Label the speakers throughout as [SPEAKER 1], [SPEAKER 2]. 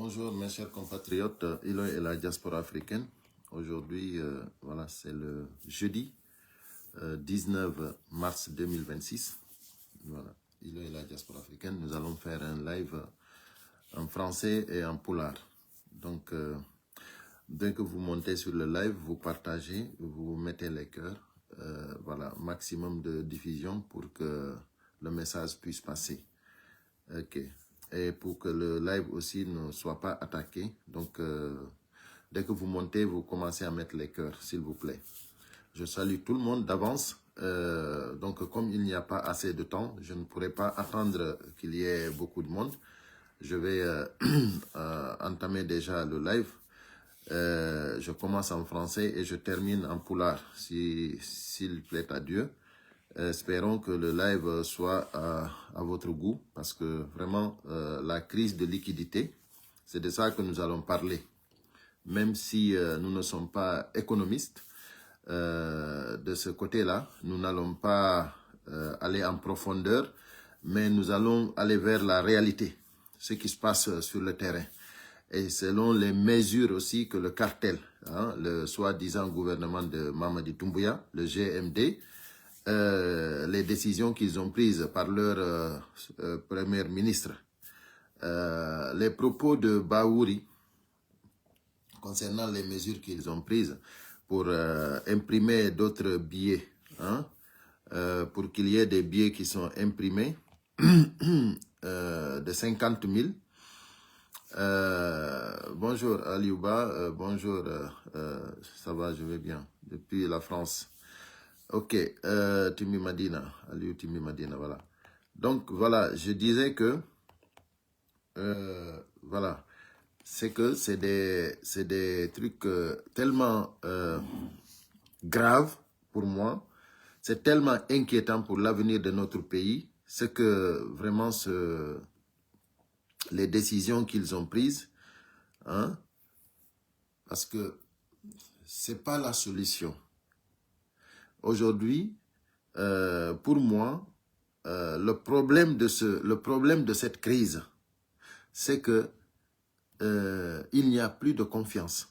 [SPEAKER 1] Bonjour mes chers compatriotes, Ilo et la diaspora africaine. Aujourd'hui, voilà, c'est le jeudi 19 mars 2026. Voilà, Ilo et la diaspora africaine. Nous allons faire un live en français et en poulard. Donc, dès que vous montez sur le live, vous partagez, vous mettez les cœurs. Voilà, maximum de diffusion pour que le message puisse passer. Ok. Et pour que le live aussi ne soit pas attaqué. Donc, dès que vous montez, vous commencez à mettre les cœurs, s'il vous plaît. Je salue tout le monde d'avance. Donc, comme il n'y a pas assez de temps, je ne pourrai pas attendre qu'il y ait beaucoup de monde. Je vais entamer déjà le live. Je commence en français et je termine en poulard, s'il plaît à Dieu. Espérons que le live soit à votre goût parce que vraiment la crise de liquidité, c'est de ça que nous allons parler. Même si nous ne sommes pas économistes, de ce côté-là, nous n'allons pas aller en profondeur, mais nous allons aller vers la réalité, ce qui se passe sur le terrain. Et selon les mesures aussi que le cartel, le soi-disant gouvernement de Mamadi Doumbouya, le GMD, les décisions qu'ils ont prises par leur premier ministre. Les propos de Baouri concernant les mesures qu'ils ont prises pour imprimer d'autres billets, pour qu'il y ait des billets qui sont imprimés de 50 000. Bonjour Aliouba, bonjour, ça va, je vais bien, depuis la France. Ok, Timi Madina, Aliou Timi Madina, voilà. Donc, voilà, je disais que, voilà, c'est que c'est des trucs tellement graves pour moi, c'est tellement inquiétant pour l'avenir de notre pays, c'est que vraiment les décisions qu'ils ont prises, parce que c'est pas la solution. Aujourd'hui, pour moi, le problème de cette crise, c'est que il n'y a plus de confiance.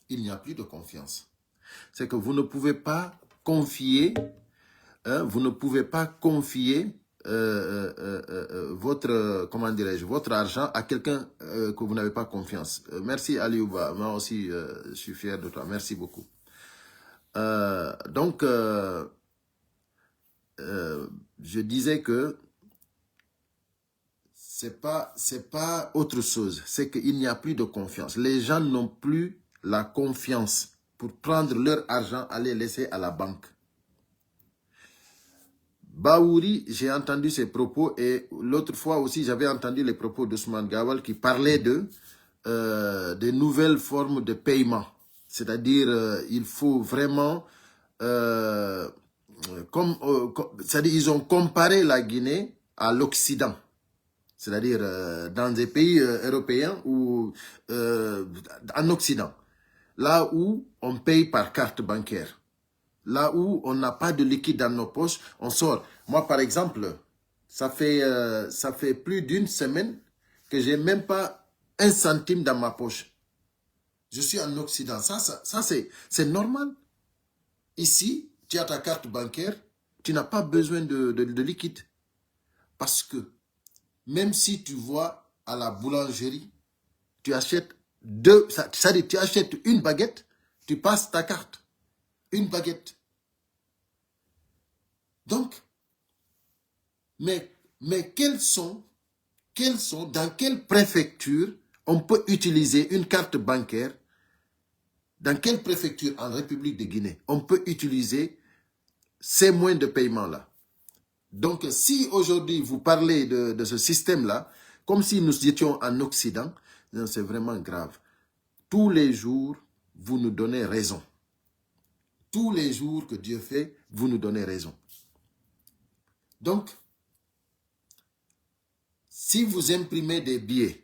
[SPEAKER 1] Il n'y a plus de confiance. C'est que vous ne pouvez pas confier, vous ne pouvez pas confier votre, comment dirais-je, votre argent à quelqu'un que vous n'avez pas confiance. Merci Aliouba, moi aussi je suis fier de toi, merci beaucoup. Donc, je disais que c'est pas autre chose, c'est qu'il n'y a plus de confiance. Les gens n'ont plus la confiance pour prendre leur argent, aller laisser à la banque. Baouri, j'ai entendu ses propos et l'autre fois aussi, j'avais entendu les propos d'Ousmane Gawal qui parlait de nouvelles formes de paiement. C'est-à-dire, il faut vraiment... c'est-à-dire ils ont comparé la Guinée à l'Occident, c'est-à-dire dans des pays européens ou en Occident, là où on paye par carte bancaire, là où on n'a pas de liquide dans nos poches, on sort. Moi, par exemple, ça fait plus d'une semaine que j'ai même pas un centime dans ma poche. Je suis en Occident, ça c'est normal. Ici, tu as ta carte bancaire, tu n'as pas besoin de liquide. Parce que même si tu vois à la boulangerie, tu achètes c'est-à-dire tu achètes une baguette, tu passes ta carte. Une baguette. Donc, mais dans quelle préfecture on peut utiliser une carte bancaire? Dans quelle préfecture en République de Guinée on peut utiliser ces moyens de paiement-là? Donc, si aujourd'hui vous parlez de ce système-là, comme si nous étions en Occident, c'est vraiment grave. Tous les jours, vous nous donnez raison. Tous les jours que Dieu fait, vous nous donnez raison. Donc, si vous imprimez des billets,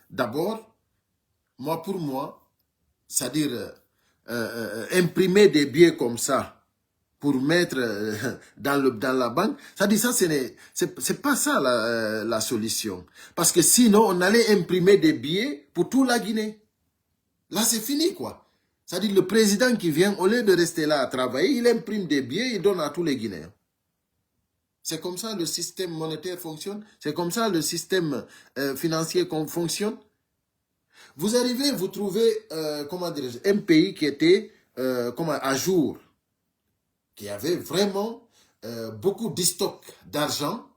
[SPEAKER 1] d'abord, pour moi, c'est-à-dire imprimer des billets comme ça, pour mettre dans la banque. Ça dit ça, c'est pas ça la solution. Parce que sinon, on allait imprimer des billets pour toute la Guinée. Là, c'est fini, quoi. Ça dit le président qui vient, au lieu de rester là à travailler, il imprime des billets, il donne à tous les Guinéens. C'est comme ça le système monétaire fonctionne. C'est comme ça le système financier fonctionne. Vous arrivez, vous trouvez, comment dirais-je, un pays qui était à jour, qui avait vraiment beaucoup de stocks d'argent,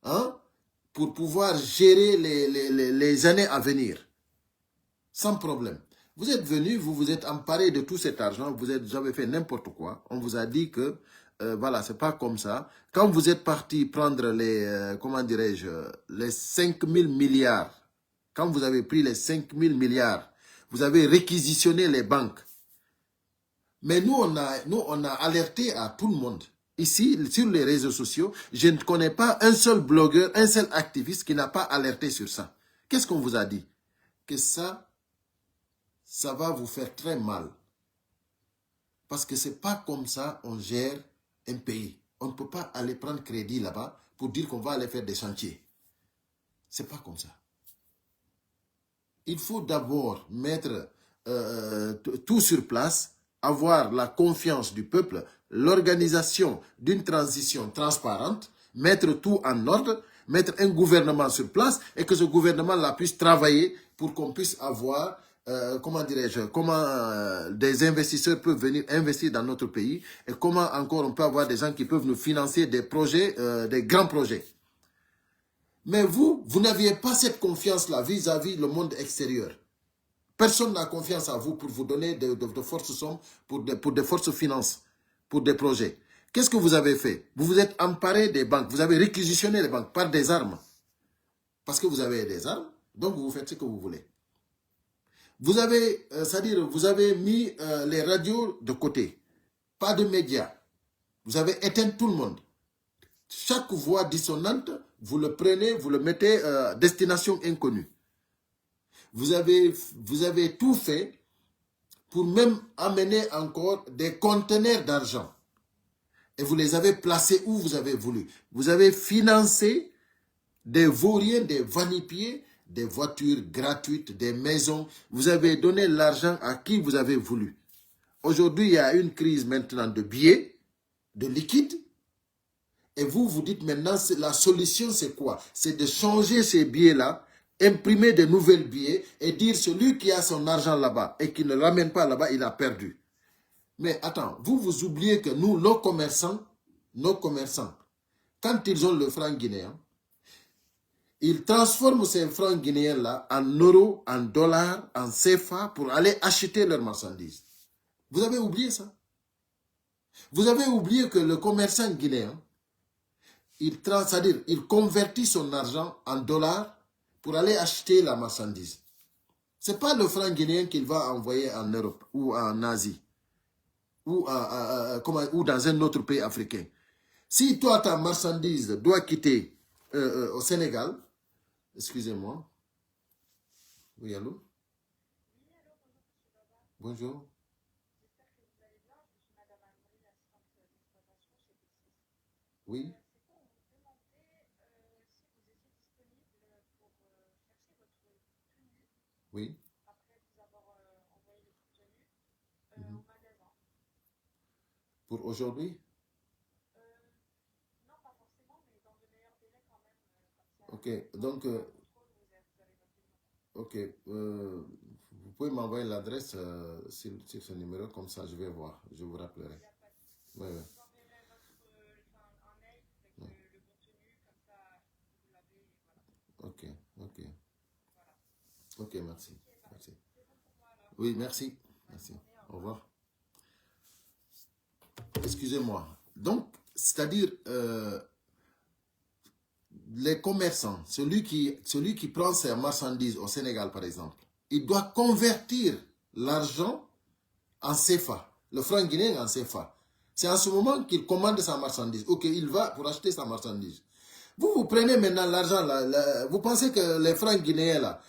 [SPEAKER 1] hein, pour pouvoir gérer les années à venir, sans problème. Vous êtes venu, vous vous êtes emparé de tout cet argent, vous avez fait n'importe quoi. On vous a dit que, voilà, c'est pas comme ça. Quand vous êtes parti prendre les, comment dirais-je, les 5 000 milliards, quand vous avez pris les 5 000 milliards, vous avez réquisitionné les banques. Mais nous, on a alerté à tout le monde. Ici, sur les réseaux sociaux, je ne connais pas un seul blogueur, un seul activiste qui n'a pas alerté sur ça. Qu'est-ce qu'on vous a dit? Que ça va vous faire très mal. Parce que ce n'est pas comme ça on gère un pays. On ne peut pas aller prendre crédit là-bas pour dire qu'on va aller faire des chantiers. Ce n'est pas comme ça. Il faut d'abord mettre tout sur place, avoir la confiance du peuple, l'organisation d'une transition transparente, mettre tout en ordre, mettre un gouvernement sur place et que ce gouvernement-là puisse travailler pour qu'on puisse avoir, comment dirais-je, comment des investisseurs peuvent venir investir dans notre pays et comment encore on peut avoir des gens qui peuvent nous financer des projets, des grands projets. Mais vous n'aviez pas cette confiance-là vis-à-vis le monde extérieur. Personne n'a confiance en vous pour vous donner de fortes sommes, pour des fortes finances, pour des projets. Qu'est-ce que vous avez fait? Vous vous êtes emparé des banques, vous avez réquisitionné les banques par des armes. Parce que vous avez des armes, donc vous faites ce que vous voulez. Vous avez, c'est-à-dire, vous avez mis les radios de côté. Pas de médias. Vous avez éteint tout le monde. Chaque voix dissonante, vous le prenez, vous le mettez destination inconnue. Vous avez tout fait pour même amener encore des conteneurs d'argent. Et vous les avez placés où vous avez voulu. Vous avez financé des vauriens, des vanipiés, des voitures gratuites, des maisons. Vous avez donné l'argent à qui vous avez voulu. Aujourd'hui, il y a une crise maintenant de billets, de liquide. Et vous dites maintenant, la solution c'est quoi? C'est de changer ces billets-là, imprimer de nouvelles billets et dire celui qui a son argent là-bas et qui ne l'amène pas là-bas, il a perdu. Mais attends, vous oubliez que nous, nos commerçants, quand ils ont le franc guinéen, ils transforment ces francs guinéens-là en euros, en dollars, en CFA pour aller acheter leurs marchandises. Vous avez oublié ça? Vous avez oublié que le commerçant guinéen, c'est-à-dire, il convertit son argent en dollars pour aller acheter la marchandise. Ce n'est pas le franc guinéen qu'il va envoyer en Europe ou en Asie ou dans un autre pays africain. Si toi, ta marchandise doit quitter au Sénégal, excusez-moi. Oui, allô? Bonjour. Oui. Oui. Pour aujourd'hui? Ok, donc, ok, vous pouvez m'envoyer l'adresse sur ce numéro, comme ça je vais voir, je vous rappellerai. Ouais, ouais. Ouais. Ok, ok. Ok, merci. Merci. Oui, merci. Merci. Au revoir. Excusez-moi. Donc, c'est-à-dire, les commerçants, celui qui prend ses marchandises au Sénégal, par exemple, il doit convertir l'argent en CFA, le franc guinéen en CFA. C'est en ce moment qu'il commande sa marchandise. Ok, il va pour acheter sa marchandise. Vous prenez maintenant l'argent là, vous pensez que les francs guinéens là,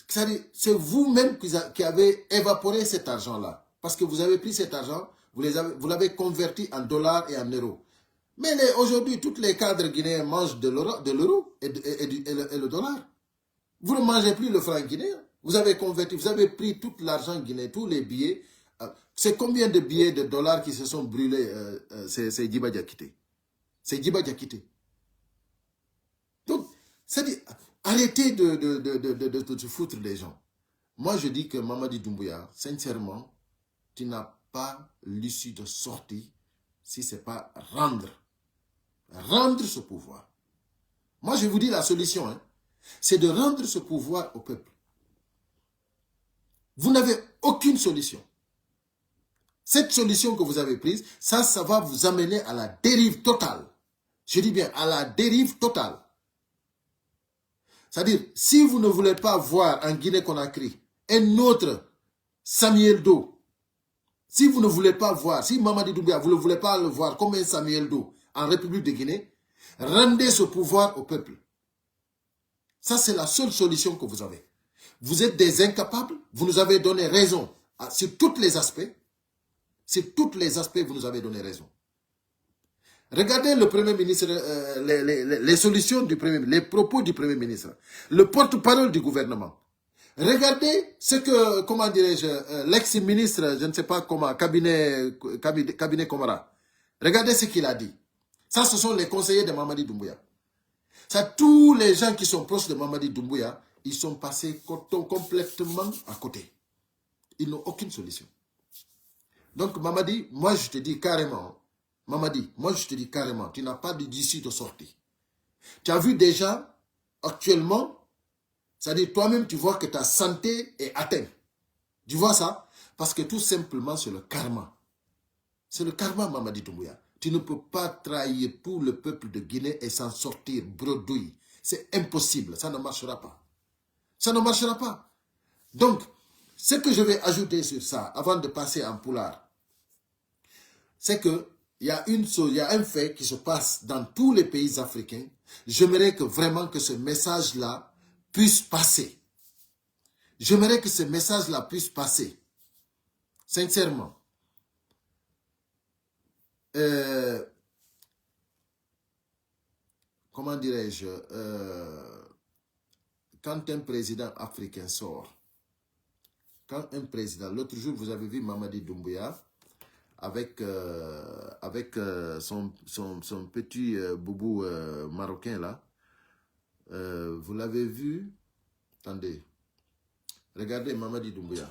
[SPEAKER 1] c'est vous-même qui avez évaporé cet argent là. Parce que vous avez pris cet argent, vous l'avez converti en dollars et en euros. Mais aujourd'hui, tous les cadres guinéens mangent de l'euro et le dollar. Vous ne mangez plus le franc guinéen. Vous avez converti, vous avez pris tout l'argent guinéen, tous les billets. C'est combien de billets de dollars qui se sont brûlés? C'est Djiba Diakité. C'est Djiba Diakité. Donc, c'est-à-dire, arrêtez de se foutre des gens. Moi, je dis que Mamadi Doumbouya, sincèrement, tu n'as pas l'issue de sortie si ce n'est pas rendre ce pouvoir. Moi, je vous dis la solution, hein, c'est de rendre ce pouvoir au peuple. Vous n'avez aucune solution. Cette solution que vous avez prise, ça va vous amener à la dérive totale. Je dis bien, à la dérive totale. C'est-à-dire, si vous ne voulez pas voir en Guinée-Conakry un autre Samuel Doe, si vous ne voulez pas voir, si Mamadi Doumbouya, vous ne voulez pas le voir comme un Samuel Doe en République de Guinée, rendez ce pouvoir au peuple. Ça, c'est la seule solution que vous avez. Vous êtes des incapables, vous nous avez donné raison sur tous les aspects. Sur tous les aspects, vous nous avez donné raison. Regardez le Premier ministre, les solutions du Premier ministre, les propos du Premier ministre, le porte-parole du gouvernement. Regardez ce que, comment dirais-je, l'ex-ministre, je ne sais pas comment, cabinet Komara. Regardez ce qu'il a dit. Ça, ce sont les conseillers de Mamadi Doumbouya. Ça, tous les gens qui sont proches de Mamadi Doumbouya, ils sont passés complètement à côté. Ils n'ont aucune solution. Donc, Mamadi, moi, je te dis carrément, Mamadi, moi, je te dis carrément, tu n'as pas d'issue de sortie. Tu as vu déjà, actuellement, c'est-à-dire toi-même, tu vois que ta santé est atteinte. Tu vois ça? Parce que tout simplement, c'est le karma. C'est le karma, Mamadi Doumbouya. Tu ne peux pas trahir tout le peuple de Guinée et s'en sortir bredouille. C'est impossible, ça ne marchera pas. Ça ne marchera pas. Donc, ce que je vais ajouter sur ça, avant de passer en poulard, c'est que il y a une chose, il y a un fait qui se passe dans tous les pays africains. J'aimerais que vraiment que ce message-là puisse passer. J'aimerais que ce message-là puisse passer. Sincèrement. Comment dirais-je, quand un président africain sort, quand un président, l'autre jour vous avez vu Mamadi Doumbouya avec son petit boubou marocain là, vous l'avez vu, attendez, regardez Mamadi Doumbouya.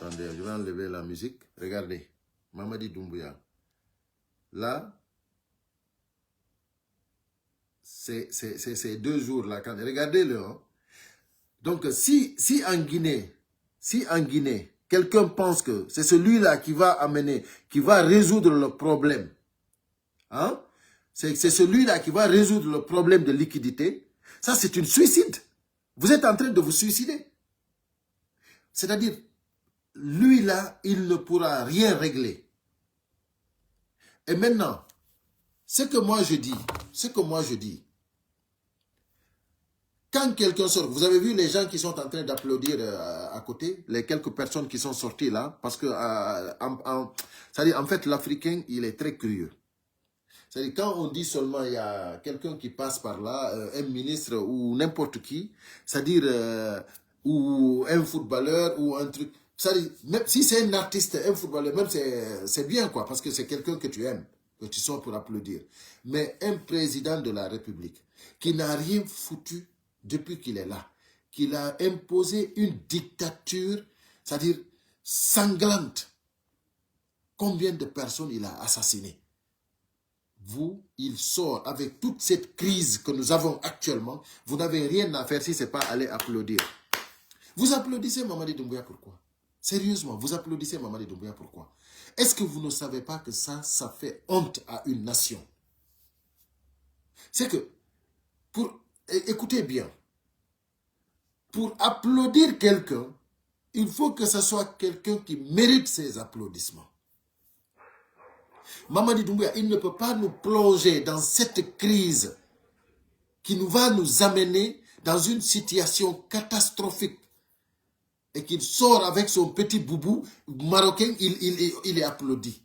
[SPEAKER 1] Attendez, je vais enlever la musique. Regardez, Mamadi Doumbouya. Là, c'est 2 jours là. Regardez-le. Hein. Donc, si en Guinée, quelqu'un pense que c'est celui-là qui va amener, qui va résoudre le problème, hein? C'est celui-là qui va résoudre le problème de liquidité, ça c'est une suicide. Vous êtes en train de vous suicider. C'est-à-dire, lui là, il ne pourra rien régler. Et maintenant, ce que moi je dis, quand quelqu'un sort, vous avez vu les gens qui sont en train d'applaudir à côté, les quelques personnes qui sont sorties là, parce que, c'est-à-dire, en fait, l'Africain, il est très curieux. C'est-à-dire, quand on dit seulement, il y a quelqu'un qui passe par là, un ministre ou n'importe qui, c'est-à-dire, ou un footballeur ou un truc, c'est-à-dire, même si c'est un artiste, un footballeur, même c'est bien quoi, parce que c'est quelqu'un que tu aimes, que tu sors pour applaudir. Mais un président de la République qui n'a rien foutu depuis qu'il est là, qu'il a imposé une dictature, c'est-à-dire sanglante. Combien de personnes il a assassinées? Vous, il sort avec toute cette crise que nous avons actuellement. Vous n'avez rien à faire si ce n'est pas aller applaudir. Vous applaudissez Mamadi Doumbouya pourquoi? Sérieusement, vous applaudissez Mamadi Doumbouya pourquoi? Est-ce que vous ne savez pas que ça fait honte à une nation? C'est que, écoutez bien, pour applaudir quelqu'un, il faut que ce soit quelqu'un qui mérite ses applaudissements. Mamadi Doumbouya, il ne peut pas nous plonger dans cette crise qui va nous amener dans une situation catastrophique. et qu'il sort avec son petit boubou marocain, il est applaudi.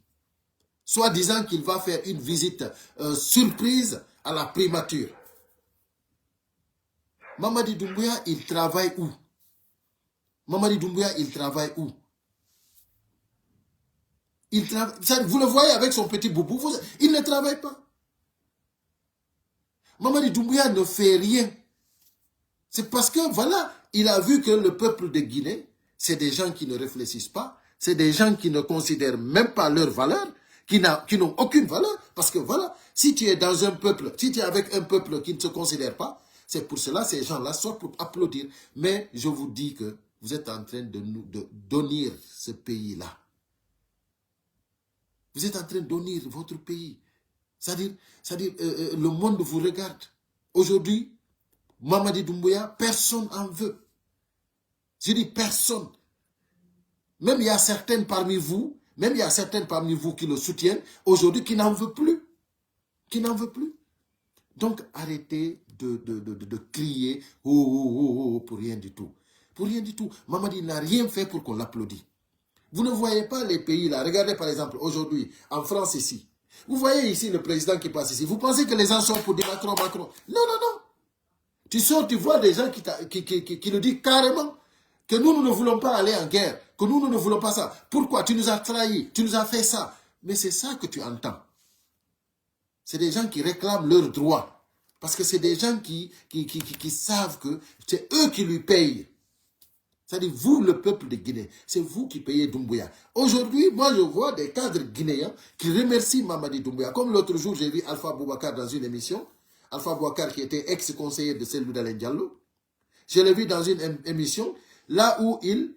[SPEAKER 1] Soit disant qu'il va faire une visite surprise à la primature. Mamadi Doumbouya, il travaille où? Mamadi Doumbouya, il travaille où? Vous le voyez avec son petit boubou, il ne travaille pas. Mamadi Doumbouya ne fait rien. C'est parce que, voilà, il a vu que le peuple de Guinée, c'est des gens qui ne réfléchissent pas, c'est des gens qui ne considèrent même pas leur valeur, qui n'ont aucune valeur. Parce que, voilà, si tu es dans un peuple, si tu es avec un peuple qui ne se considère pas, c'est pour cela que ces gens-là sortent pour applaudir. Mais je vous dis que vous êtes en train de d'honnir ce pays-là. Vous êtes en train d'honnir votre pays. C'est-à-dire, le monde vous regarde. Aujourd'hui, Mamadi Doumbouya, personne en veut. Je dis personne. Même il y a certaines parmi vous, qui le soutiennent, aujourd'hui qui n'en veut plus. Qui n'en veut plus. Donc arrêtez de crier oh, oh, oh, oh, pour rien du tout. Pour rien du tout. Mamadi n'a rien fait pour qu'on l'applaudisse. Vous ne voyez pas les pays là. Regardez par exemple aujourd'hui, en France ici. Vous voyez ici le président qui passe ici. Vous pensez que les gens sont pour dire Macron, Macron. Non, non, non. Tu sors, tu vois des gens qui nous disent carrément que nous ne voulons pas aller en guerre, que nous ne voulons pas ça. Pourquoi? Tu nous as trahis, tu nous as fait ça. Mais c'est ça que tu entends. C'est des gens qui réclament leurs droits. Parce que c'est des gens qui savent que c'est eux qui lui payent. C'est-à-dire, vous, le peuple de Guinée, c'est vous qui payez Doumbouya. Aujourd'hui, moi, je vois des cadres guinéens qui remercient Mamadi Doumbouya. Comme l'autre jour, j'ai vu Alpha Boubacar dans une émission. Alpha Boubacar qui était ex-conseiller de Cellou Dalein Diallo. Je l'ai vu dans une émission, là où il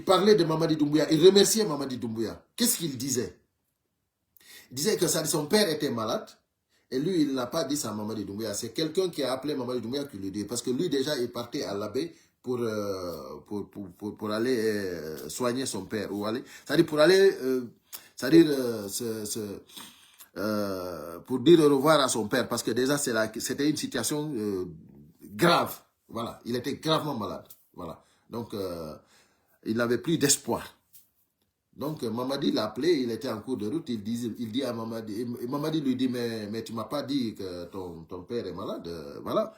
[SPEAKER 1] parlait de Mamadi Doumbouya. Il remerciait Mamadi Doumbouya. Qu'est-ce qu'il disait? Il disait que son père était malade. Et lui, il n'a pas dit ça à Mamadi Doumbouya. C'est quelqu'un qui a appelé Mamadi Doumbouya qui lui dit. Parce que lui, déjà, il partait à l'abbé pour aller soigner son père. C'est-à-dire pour aller... pour dire au revoir à son père. Parce que déjà, c'était une situation grave. Voilà. Il était gravement malade. Voilà. Donc, il n'avait plus d'espoir. Donc, Mamadi l'a appelé, il était en cours de route, il dit à Mamadi, Mamadi lui dit, mais tu ne m'as pas dit que ton père est malade, voilà.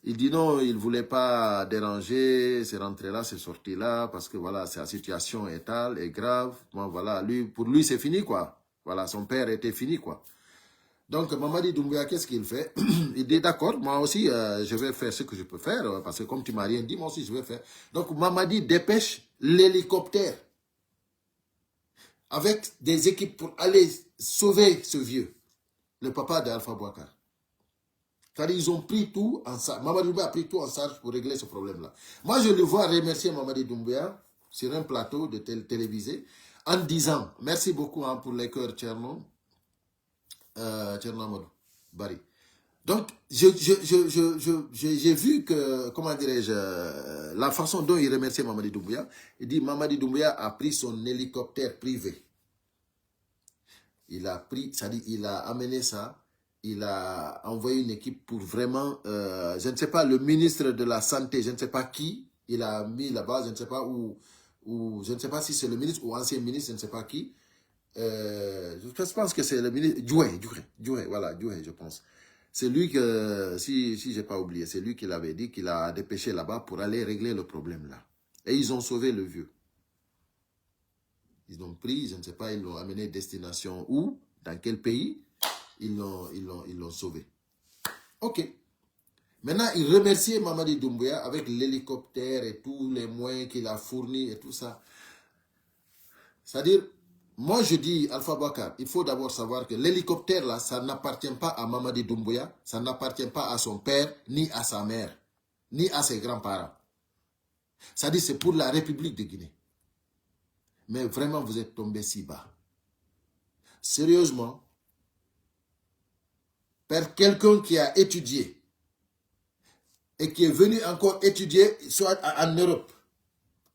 [SPEAKER 1] Il dit non, il ne voulait pas déranger, c'est rentré là, c'est sorti là, parce que voilà, la situation est telle, est grave. Bon, voilà, pour lui, c'est fini, quoi. Voilà, son père était fini, quoi. Donc, Mamadi Doumbouya, qu'est-ce qu'il fait? Il dit, d'accord, moi aussi, je vais faire ce que je peux faire, parce que comme tu ne m'as rien dit, moi aussi, je vais faire. Donc, Mamadi dépêche l'hélicoptère avec des équipes pour aller sauver ce vieux, le papa d'Alpha Boubacar. C'est-à-dire, ils ont pris tout en charge. Mamadi Doumbouya a pris tout en charge pour régler ce problème-là. Moi, je le vois remercier Mamadi Doumbouya sur un plateau de télévisé en disant, merci beaucoup pour les cœurs Tcherno Amadou Bari. Donc, j'ai vu que, comment dirais-je, la façon dont il remerciait Mamadi Doumbouya, il dit, Mamadi Doumbouya a pris son hélicoptère privé. Il a pris, c'est-à-dire, il a amené ça, il a envoyé une équipe pour vraiment, je ne sais pas, le ministre de la Santé, je ne sais pas qui, il a mis là-bas, je ne sais pas où, je ne sais pas si c'est le ministre ou ancien ministre, je ne sais pas qui. Je pense que c'est le ministre, Djoué, voilà, Djoué, je pense. C'est lui que, si je n'ai pas oublié, c'est lui qui l'avait dit, qu'il a dépêché là-bas pour aller régler le problème là. Et ils ont sauvé le vieux. Ils l'ont pris, je ne sais pas, ils l'ont amené destination où, dans quel pays, ils l'ont sauvé. Ok. Maintenant, il remercie Mamadi Doumbouya avec l'hélicoptère et tous les moyens qu'il a fournis et tout ça. C'est-à-dire, moi je dis, Alpha Boubacar, il faut d'abord savoir que l'hélicoptère là, ça n'appartient pas à Mamadi Doumbouya, ça n'appartient pas à son père, ni à sa mère, ni à ses grands-parents. C'est-à-dire, c'est pour la République de Guinée. Mais vraiment, vous êtes tombé si bas. Sérieusement, par quelqu'un qui a étudié et qui est venu encore étudier, soit en Europe,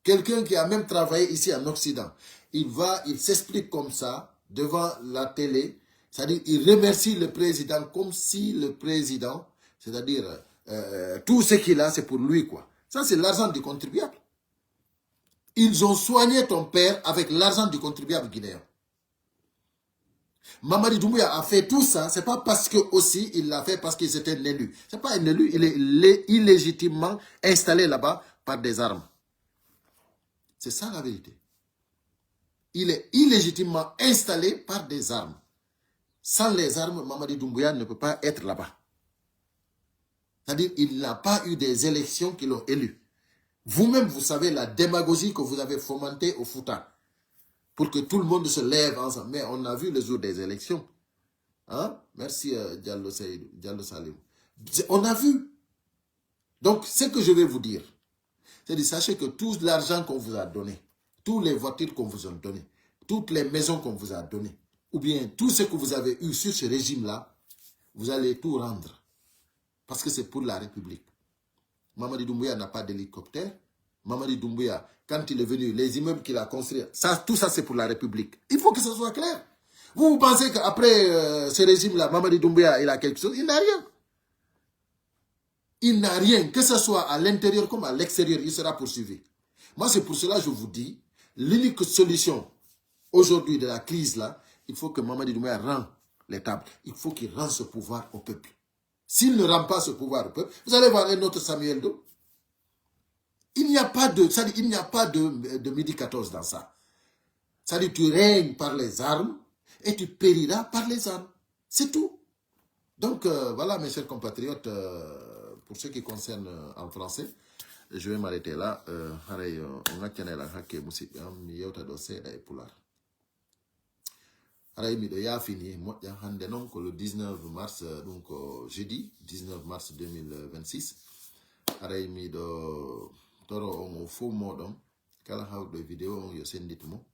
[SPEAKER 1] quelqu'un qui a même travaillé ici en Occident, il s'explique comme ça, devant la télé, c'est-à-dire il remercie le président comme si le président, c'est-à-dire tout ce qu'il a, c'est pour lui, quoi. Ça, c'est l'argent du contribuable. Ils ont soigné ton père avec l'argent du contribuable guinéen. Mamadi Doumbouya a fait tout ça, c'est pas parce que aussi il l'a fait parce qu'il était un élu. C'est pas un élu, il est illégitimement installé là-bas par des armes. C'est ça la vérité. Il est illégitimement installé par des armes. Sans les armes, Mamadi Doumbouya ne peut pas être là-bas. C'est-à-dire qu'il n'a pas eu des élections qui l'ont élu. Vous-même, vous savez la démagogie que vous avez fomentée au Fouta pour que tout le monde se lève ensemble. Mais on a vu le jour des élections. Hein? Merci Diallo Salim. On a vu. Donc, ce que je vais vous dire, c'est de sachez que tout l'argent qu'on vous a donné, toutes les voitures qu'on vous a données, toutes les maisons qu'on vous a données, ou bien tout ce que vous avez eu sur ce régime-là, vous allez tout rendre. Parce que c'est pour la République. Mamadi Doumbouya n'a pas d'hélicoptère. Mamadi Doumbouya, quand il est venu, les immeubles qu'il a construits, tout ça c'est pour la République. Il faut que ce soit clair. Vous pensez qu'après ce régime-là, Mamadi Doumbouya, il a quelque chose? Il n'a rien. Il n'a rien, que ce soit à l'intérieur comme à l'extérieur, il sera poursuivi. Moi, c'est pour cela que je vous dis, l'unique solution aujourd'hui de la crise-là, il faut que Mamadi Doumbouya rende les tables. Il faut qu'il rende ce pouvoir au peuple. S'il ne rend pas ce pouvoir au peuple, vous allez voir un autre Samuel Do. Il n'y a pas de midi 14 dans ça. C'est-à-dire tu règnes par les armes et tu périras par les armes. C'est tout. Donc voilà mes chers compatriotes, pour ce qui concerne en français, je vais m'arrêter là. On a tenu la hake musique, mi yota do seda et pular. Alors, il a fini, donc le 19 mars, donc jeudi 19 mars 2026. Alors, il toro on faux mode, kala how de vidéo on yo sendit mo.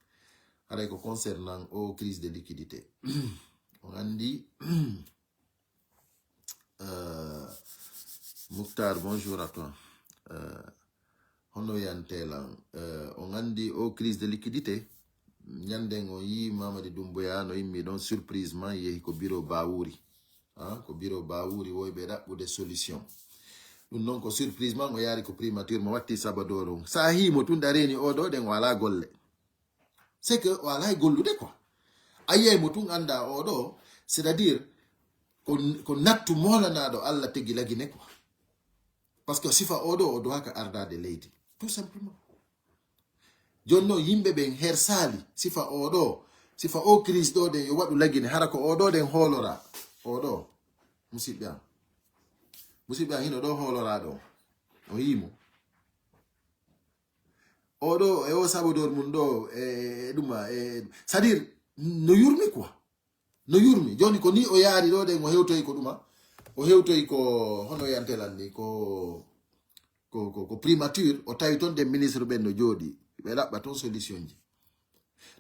[SPEAKER 1] Alors, concernant aux crises de liquidité, on a dit, Mouktar, bonjour à toi. On a dit aux crises de liquidité. Nyandengo yi Mamadi Doumbouya no yimmi don surprise man yehi ko bureau Baouri ko bureau Baouri woybe dabbu des solutions dum non ko surprise man o yari ko primature mo watti sabadoro sa hi mo tunda reni odo den wala golle c'est que wala gollude quoi ayay mo tun anda odo c'est-à-dire ko nattu molana do Allah tegi lagine quoi parce que sifa odo haka arda de lady tout simplement. Jonno yimbe ben hersali sifa o crise do de yo wadu lagine harako odo den holora odo musibya hino do holora do o yimo odo e o sabodor mundo duma c'est-à-dire no yurmi quoi no yurmi joni ko ni o yaari do den o hewtoy ko duma o hewtoy ko hono yantelandi ko primature o tawi ton de ministre ben no jodi be labba ton solution ji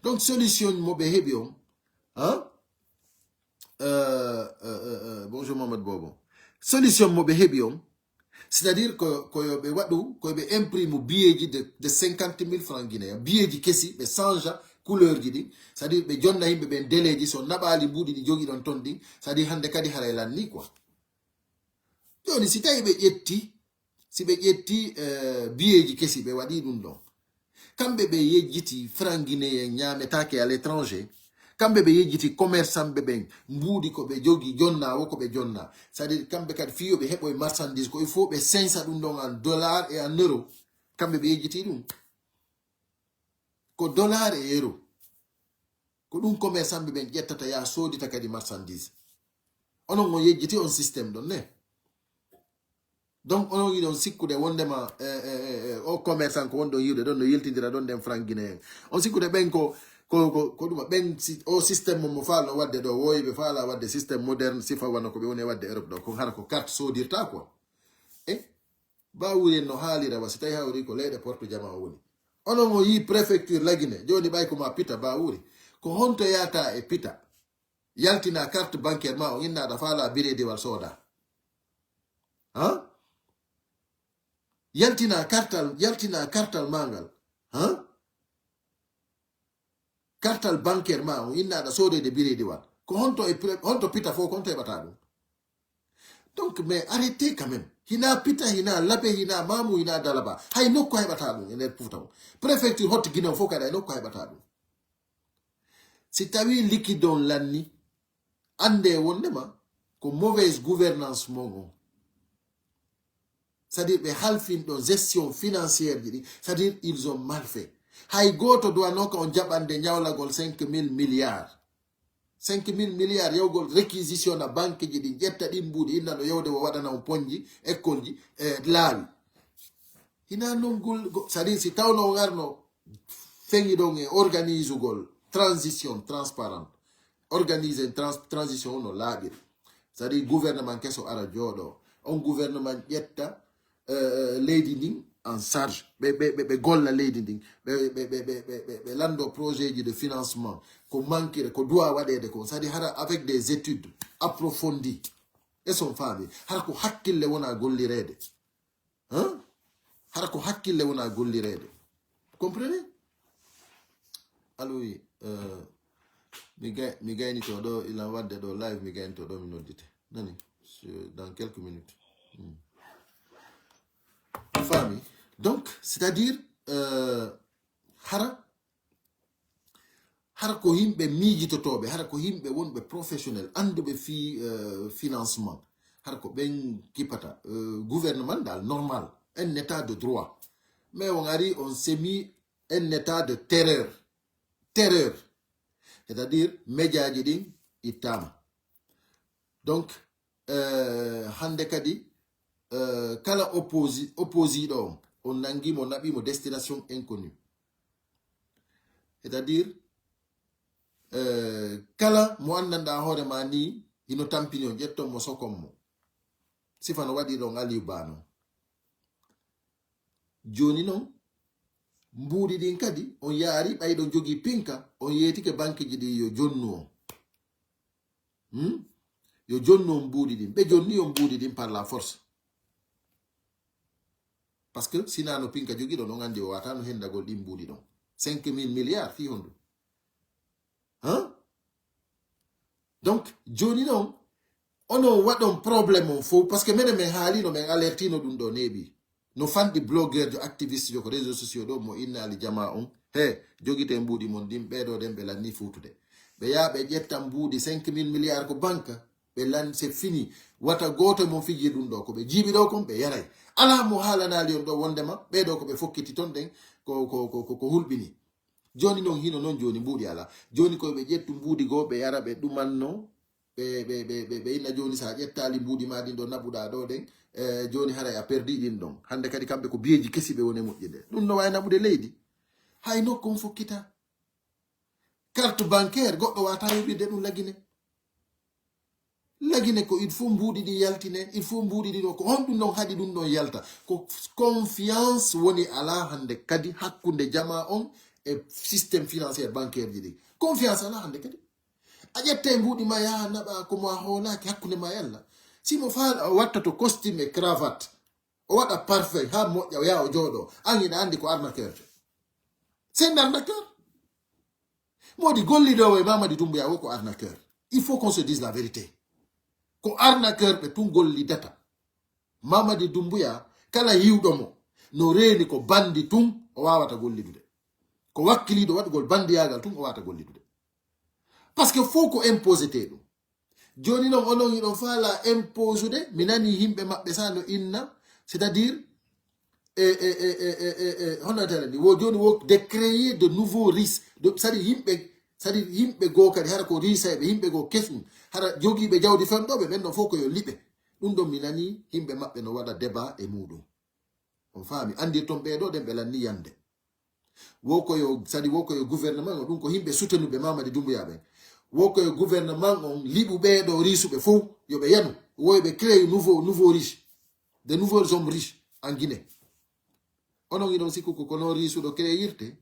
[SPEAKER 1] donc solution mo be hebi on bonjour Mohamed Bobo solution mo be hebi on c'est-à-dire que be wadu ko be imprime billet de 50 000 francs guinéens billet ji kesi be changea couleur ji di c'est-à-dire be jonna himbe ben délai ji so nabali budi di jogi don ton di c'est-à-dire hande kadi haraylan ni quoi joni si tawi be ƴetti si be ƴetti billet ji kesi be wadi dum don kambe be yejiti franc guinéen nyametake à l'étranger kambe be yejiti commerçant be ben mbudi ko be jogi jonna wo ko be jonna c'est-à-dire kambe kad fiyo be hebo marchandise ko il faut be 500 dum don en dollars et en euros kambe be yejiti dum ko dollars et euro ko dum commerçant be ben jettata ya sodi takadi marchandise onon mo yejiti on système don ne donc on yi don sikkude wondema o commerçant ko wondo yiwde don no yeltindira don den franc guinéen on sikkude ben ko duma ben o système mo faalo wadde do woybe faala wadde système moderne sifa wana ko be woni wadde Europe do ko hara ko carte sodirta quoi ba wuri no haalira wasi tay hawri ko leede porto jama woni onon o yi préfecture lagine joni bay ko ma pita ba wuri ko honto yata e pita yaltina carte bancaire ma o inna da faala biredi wal soda yaltina kartal mangal kartal bancaire ma o inna da sode de biredi wal ko honto pita fo konto e bata dum donc mais arrêtez quand même hina pita hina labe hina mamu hina dalaba hay nokko hebata dum ene puftaw préfecture hot Guinée fo kada nokko hebata dum si tawi liquidon lanni ande wondema ko mauvaise gouvernance mogo c'est-à-dire be halfin don gestion financière didi c'est-à-dire ils ont mal fait hay goto doit noka on jabande nyawlagol 5,000 milliards 5,000 milliards yawgol réquisition na banque ji di jetta di mbudi inna no yawde wo wadana on ponji école ji laawi ina nongol c'est-à-dire si tawno ngarno fengi don e organise gol transition transparente organiser transition no laabir c'est-à-dire gouvernement keso ara jodo on gouvernement jetta leydi ndin en charge be golla leydi ndin be lando projet de financement ko manquer ko doit wadede ko c'est-à-dire hara avec des études approfondies et son famille hara ko hakkille wona gollirede hein hara ko hakkille wona gollirede comprenez allo mi gagni to do il en wadde do live mi gagni to do mi noddite nani dans quelques minutes famille donc c'est-à-dire hara ko himbe miijitotobe hara ko himbe wonbe professionnel andube fi financement hara ko ben kipata gouvernement dal normal un état de droit mais on s'est mis un état de terreur c'est-à-dire média din itama donc hande kadi kala opposé do on nangi mo nabi mo destination inconnue c'est-à-dire kala mo andanda hore mani ino tampino jetto mo sokommo sifano wadi do ngali bano joni non mbudi din kadi on yaari baydo jogi pinka on yeti ke banque jidi yo jonno yo jonno mbudi din be jonni on mbudi din par la force parce que sinano pinka jogi do non andi o watano hendagol di mbudi don 5,000 milliards fi hondo hein donc joni non ono wadon problème on fo parce que mene men haali no men alertino dum do nebi no fandi blogueur jo activiste jo ko réseaux sociaux do mo inna ali jama on he jogite mbudi mon dim bedo dem be lanni futude be ya be jetta mbudi 5,000 milliards ko banque be lan c'est fini wata goto mo fiji dum do ko be jibi do ko be yaray ala mo halana li on do wondema be do ko be fokkiti ton den ko hulbini joni non hino non joni mbudi ala joni ko be jettu mbudi go be yara be dumanno be ina joni sa jettali mbudi ma din do nabuda do den joni hara ya perdi din don hande kadi kambe ko bieji kesi be woni mujjide dum no way nabude leydi hay no kon fokkita carte bancaire goddo wata yobide dum lagine ko il faut mbudi di yaltine il faut mbudi di ko on dum non hadi dum non yalta ko confiance woni ala hande kadi hakkunde jama on e système financier bancaire jidi confiance ala hande kadi ajette mbudi ma ya naba ko ma holaki hakkunde ma yalla simo fa watta to costume e cravate o wada parfait ha mo ya o jodo angina andi ko arnaqueur c'est un arnaqueur modi golli do e Mamadi Doumbouya ko arnaqueur il faut qu'on se dise la vérité ko arnaqueur be tun golli data Mamadi Doumbouya kala yiwdo mo no reeni ko bandi tun o wawata gollidude ko wakkilido wadgol bandiyagal tun o wawata gollidude parce que faut ko imposer tedo joni non onon yido fala imposude minani himbe mabbe sano inna c'est-à-dire on a dit wo joni wo de créer de nouveaux risques c'est-à-dire himbe go kadi hara ko risa be himbe go kesum hara jogi be jawdi fandobe men no foko yo libe dum do minani himbe mabbe no wada débat e mudum on fami andi ton be do dem be lanni yande woko yo c'est-à-dire woko yo gouvernement dum ko himbe soutenu be Mamadi Doumbouya be woko yo gouvernement on libu be do risu be fo yo be yanu wo be créer nouveau riche de nouveaux hommes riches en Guinée onon idon sikku ko no risu do créirte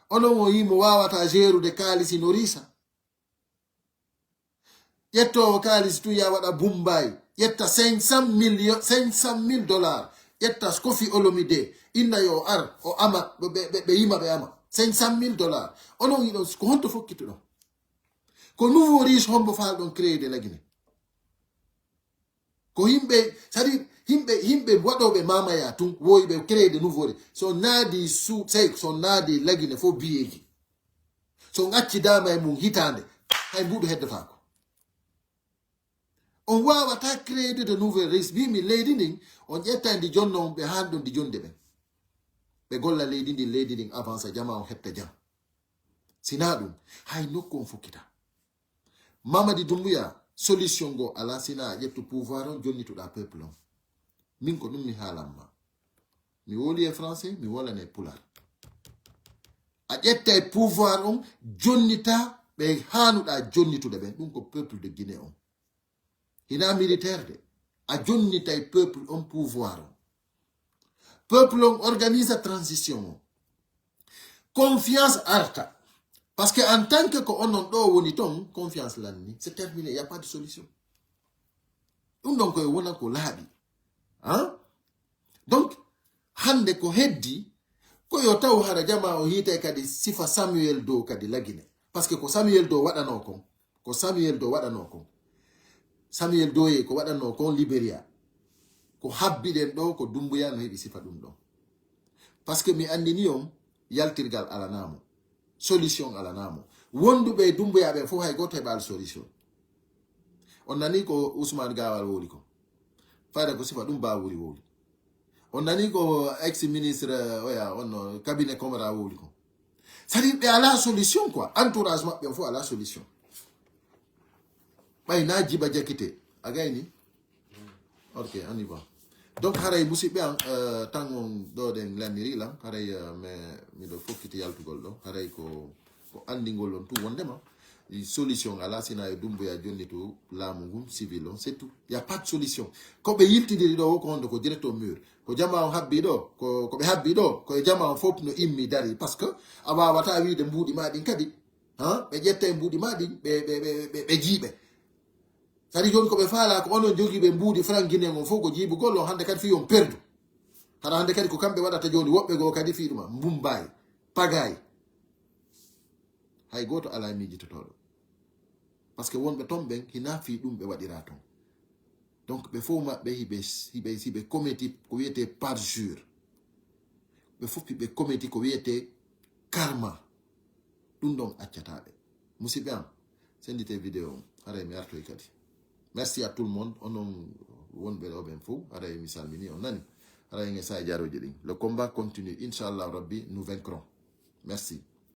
[SPEAKER 1] onon o yimo wawata geru de kalisi no risa yetto kalisi tu ya wada Bombay yetta 500,000 dollars yetta Koffi Olomide inna yo ar o ama be yima be ama 500,000 dollars onon idon ko honto fokkito do ko nouveau riche hombo faal don créer de la Guinée ko himbe c'est-à-dire himɓe waɗoɓe mamaya tun woyiɓe créé de nouveau so naadi sey so naadi lagine fof biyeji so accidama e mum hitande hay mbuɗo heddotako on wawata créé de nouveau risque mbimi leydi ndin on ƴetta ndi jonnon ɓe hanɗo ndi jonde ɓen ɓe golla leydi ndin avance jama on hepta jam sina ɗum hay nokku on fokkita Mamadi Doumbouya solution go ala sina ƴettu pouvoir on jonnituɗa peuple on min ko ɗum mi haalanma mi woli e français mi wolane pular a ƴetta e pouvoir on jonnita ɓe hanuɗa jonnitude ɓen ɗum ko peuple de Guinée on hina militaire de a jonnita e peuple on pouvoir on peuple on organise transition on confiance arta parce que en tant que ko onon ɗo woni ton confiance lanni c'est terminé, il n'y a pas de solution ɗum ɗon koye wona ko laaɓi hein? Donc hande ko heddi ko yo taw hara jama o hite kadi sifa Samuel Doe kadi lagine parce que ko Samuel Doe waɗano kon ko Samuel Doe waɗano kon Samuel Doe ko waɗano kon Liberia ko habbiɗen ɗo ko Doumbouya no heɓi sifa ɗum ɗon parce que mi andini on yaltirgal alanamo solution alanamo wonduɓe e Doumbouya ɓe fof hay goto heɓal solution on nani ko Ousmane Gawal woli ko fayda ko sifa ɗum Bawuri woli on nani ko ex ministre oya on cabinet Camara woli ko c'est-à-dire ɓe ala solution quoi entourage maɓɓe o fof ala solution ɓay na Djiba Diakité a gayni ok on y va donc haray musidɓe an tan on ɗo ɗen lanniri lam haray miɗo fokkiti yaltugol ɗo haray ko andigol on tout wondema solution ala sina e Doumbouya jonni to laamu ngun civil on c'est tout y a pas de solution ko ɓe yiltidiri ɗo ko honde ko direct au mur ko jama on habbi ɗo ko ɓe habbi ɗo koye jama on fof no immi dari par ce que a wawata wiide mbuuɗi ma ɗin kadi ɓe ƴetta e mbuuɗi ma ɗin ɓe jiiɓe sadi joni ko ɓe faala ko onon jogiiɓe mbuuɗi franc guinéen on fof ko jiibugol on hande kadi fi on perdu hara hande kadi ko kamɓe waɗata joni woɓɓe goo kadi fi ɗuma Mumbai pagaye hay goto ala miijitotoɗo par ce que wonɓe ton ɓen hina fi ɗum ɓe waɗira ton donc ɓe fof maɓɓe hiɓe commetti ko wiyete parjure ɓe fof ɓe commetti ko wiyete karma ɗum ɗon accataɓe musidɓe am sendite vidéo on haray mi artoy kadi merci à tout le monde onon wonɓe ɗo ɓen fof haray mi salmini on nani haray nge sa jaroji ɗin le combat continue inchallah rabbi nous vaincrons merci.